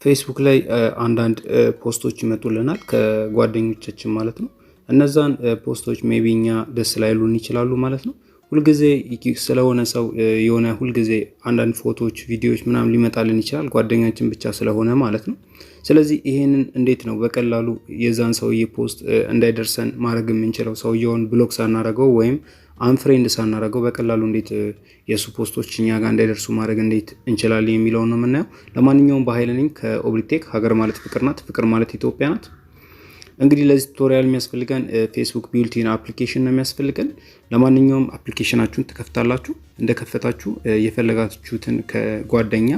ፌስቡክ ላይ አንዳንድ ፖስቶች ይመጡልናል ከጓደኞቻችን ማለት ነው። እነዛን ፖስቶች ሜቢ እኛ ደስ ላይሉን ይችላሉ ማለት ነው። ሁልጊዜ ስለሆነ ሰው የሆነ ሁልጊዜ አንዳንድ ፎቶዎች፣ ቪዲዮዎች ምናምን ሊመጣልን ይችላል ጓደኛችን ብቻ ስለሆነ ማለት ነው። ስለዚህ ይሄንን እንዴት ነው በቀላሉ የዛን ሰውዬ ፖስት እንዳይርሰን ማድረግ የምንችለው? ሰውየውን ብሎክ ሳናረገው ወይም አንፍሬንድ ሳናረገው በቀላሉ እንዴት የሱ ፖስቶች እኛ ጋር እንዳይደርሱ ማድረግ እንዴት እንችላለን የሚለው ነው የምናየው። ለማንኛውም በኃይል ነኝ ከኦብሊቴክ። ሀገር ማለት ፍቅር ናት፣ ፍቅር ማለት ኢትዮጵያ ናት። እንግዲህ ለዚህ ቱቶሪያል የሚያስፈልገን ፌስቡክ ቢልቲን አፕሊኬሽን ነው የሚያስፈልገን። ለማንኛውም አፕሊኬሽናችሁን ትከፍታላችሁ። እንደከፈታችሁ የፈለጋችሁትን ከጓደኛ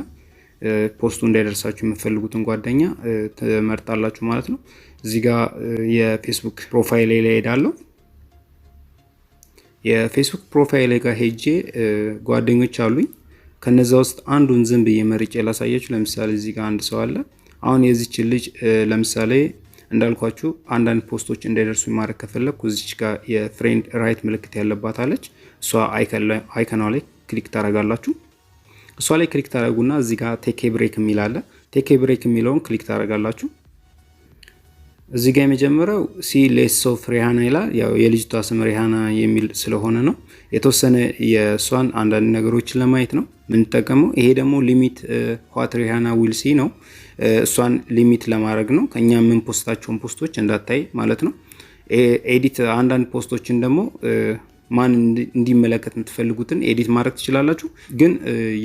ፖስቱ እንዳይደርሳችሁ የምትፈልጉትን ጓደኛ ትመርጣላችሁ ማለት ነው። እዚህ ጋር የፌስቡክ ፕሮፋይል ላይ ሄዳለሁ። የፌስቡክ ፕሮፋይል ጋር ሄጄ ጓደኞች አሉኝ። ከነዛ ውስጥ አንዱን ዝም ብዬ መርጬ ላሳያችሁ። ለምሳሌ እዚህ ጋር አንድ ሰው አለ። አሁን የዚች ልጅ ለምሳሌ እንዳልኳችሁ አንዳንድ ፖስቶች እንዳይደርሱ ማድረግ ከፈለኩ እዚች ጋር የፍሬንድ ራይት ምልክት ያለባት አለች። እሷ አይከኗ ላይ ክሊክ ታደርጋላችሁ። እሷ ላይ ክሊክ ታደርጉና እዚህ ጋር ቴክ ብሬክ የሚል አለ። ቴክ ብሬክ የሚለውን ክሊክ ታደርጋላችሁ። እዚህ ጋር የመጀመሪያው ሲ ሌስ ኦፍ ሪሃና ይላል። ያው የልጅቷ ስም ሪሃና የሚል ስለሆነ ነው። የተወሰነ የሷን አንዳንድ ነገሮችን ለማየት ነው የምንጠቀመው። ይሄ ደግሞ ሊሚት ዋት ሪሃና ዊል ሲ ነው። እሷን ሊሚት ለማድረግ ነው፣ ከኛ ምን ፖስታቸውን ፖስቶች እንዳታይ ማለት ነው። ኤዲት አንዳንድ ፖስቶችን ደግሞ ማን እንዲመለከት የምትፈልጉትን ኤዲት ማድረግ ትችላላችሁ። ግን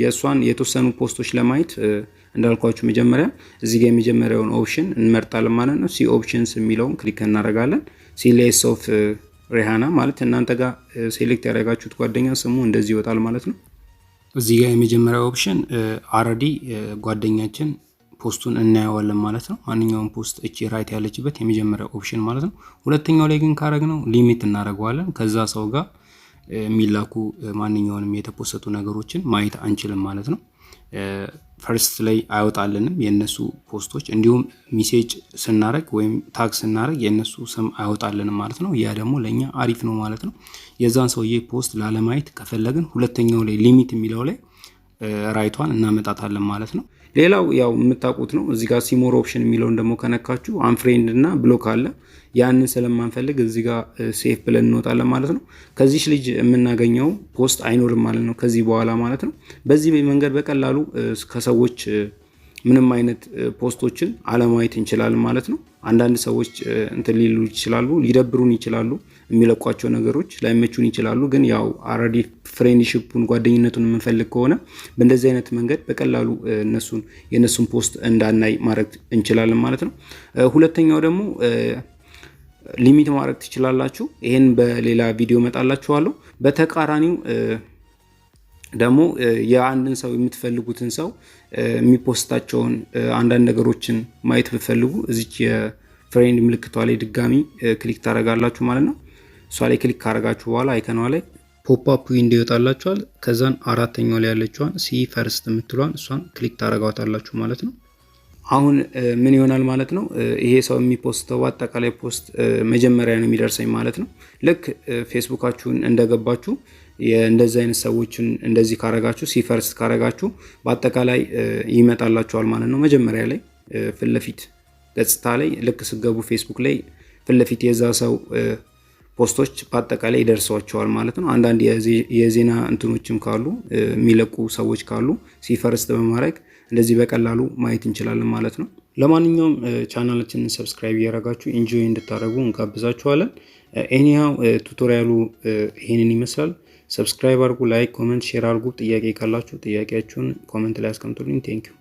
የሷን የተወሰኑ ፖስቶች ለማየት እንዳልኳችሁ መጀመሪያ እዚህ ጋር የመጀመሪያውን ኦፕሽን እንመርጣለን ማለት ነው። ሲ ኦፕሽንስ የሚለውን ክሊክ እናደርጋለን። ሲ ሌስ ኦፍ ሪሃና ማለት እናንተ ጋር ሴሌክት ያደረጋችሁት ጓደኛ ስሙ እንደዚህ ይወጣል ማለት ነው። እዚህ ጋር የመጀመሪያው ኦፕሽን አረዲ ጓደኛችን ፖስቱን እናየዋለን ማለት ነው። ማንኛውም ፖስት እቺ ራይት ያለችበት የመጀመሪያው ኦፕሽን ማለት ነው። ሁለተኛው ላይ ግን ካረግነው ሊሚት እናደርገዋለን። ከዛ ሰው ጋር የሚላኩ ማንኛውንም የተፖሰቱ ነገሮችን ማየት አንችልም ማለት ነው። ፈርስት ላይ አይወጣልንም የነሱ ፖስቶች። እንዲሁም ሜሴጅ ስናረግ ወይም ታግ ስናረግ የነሱ ስም አይወጣልንም ማለት ነው። ያ ደግሞ ለኛ አሪፍ ነው ማለት ነው። የዛን ሰውዬ ፖስት ላለማየት ከፈለግን ሁለተኛው ላይ ሊሚት የሚለው ላይ ራይቷን እናመጣታለን ማለት ነው። ሌላው ያው የምታውቁት ነው። እዚህ ጋር ሲሞር ኦፕሽን የሚለውን ደግሞ ከነካችሁ አንፍሬንድ እና ብሎክ አለ። ያንን ስለማንፈልግ እዚህ ጋር ሴፍ ብለን እንወጣለን ማለት ነው። ከዚህ ልጅ የምናገኘው ፖስት አይኖርም ማለት ነው ከዚህ በኋላ ማለት ነው። በዚህ መንገድ በቀላሉ ከሰዎች ምንም አይነት ፖስቶችን አለማየት እንችላለን ማለት ነው። አንዳንድ ሰዎች እንትን ሊሉ ይችላሉ፣ ሊደብሩን ይችላሉ፣ የሚለቋቸው ነገሮች ላይመቹን ይችላሉ። ግን ያው አረዲ ፍሬንድሺፑን ጓደኝነቱን የምንፈልግ ከሆነ በእንደዚህ አይነት መንገድ በቀላሉ የነሱን ፖስት እንዳናይ ማድረግ እንችላለን ማለት ነው። ሁለተኛው ደግሞ ሊሚት ማድረግ ትችላላችሁ። ይሄን በሌላ ቪዲዮ መጣላችኋለሁ። በተቃራኒው ደግሞ የአንድን ሰው የምትፈልጉትን ሰው የሚፖስታቸውን አንዳንድ ነገሮችን ማየት ብትፈልጉ እዚች የፍሬንድ ምልክቷ ላይ ድጋሚ ክሊክ ታደርጋላችሁ ማለት ነው። እሷ ላይ ክሊክ ካደረጋችሁ በኋላ አይከኗ ላይ ፖፕ አፕ ዊንዶው ይወጣላችኋል። ከዛን አራተኛው ላይ ያለችዋን ሲ ፈርስት የምትሏን እሷን ክሊክ ታደርጋታላችሁ ማለት ነው። አሁን ምን ይሆናል ማለት ነው? ይሄ ሰው የሚፖስተው አጠቃላይ ፖስት መጀመሪያ ነው የሚደርሰኝ ማለት ነው። ልክ ፌስቡካችሁን እንደገባችሁ እንደዚህ አይነት ሰዎችን እንደዚህ ካረጋችሁ ሲፈርስት ካረጋችሁ በአጠቃላይ ይመጣላችኋል ማለት ነው። መጀመሪያ ላይ ፍለፊት ገጽታ ላይ ልክ ስገቡ ፌስቡክ ላይ ፍለፊት የዛ ሰው ፖስቶች በአጠቃላይ ይደርሷቸዋል ማለት ነው። አንዳንድ የዜና እንትኖችም ካሉ የሚለቁ ሰዎች ካሉ ሲፈርስት በማድረግ እንደዚህ በቀላሉ ማየት እንችላለን ማለት ነው። ለማንኛውም ቻናላችንን ሰብስክራይብ እያደረጋችሁ ኢንጆይ እንድታደርጉ እንጋብዛችኋለን። ኤኒሃው ቱቶሪያሉ ይሄንን ይመስላል። ሰብስክራይብ አድርጉ፣ ላይክ፣ ኮሜንት፣ ሼር አድርጉ። ጥያቄ ካላችሁ ጥያቄያችሁን ኮሜንት ላይ አስቀምጡልኝ። ቴንክ ዩ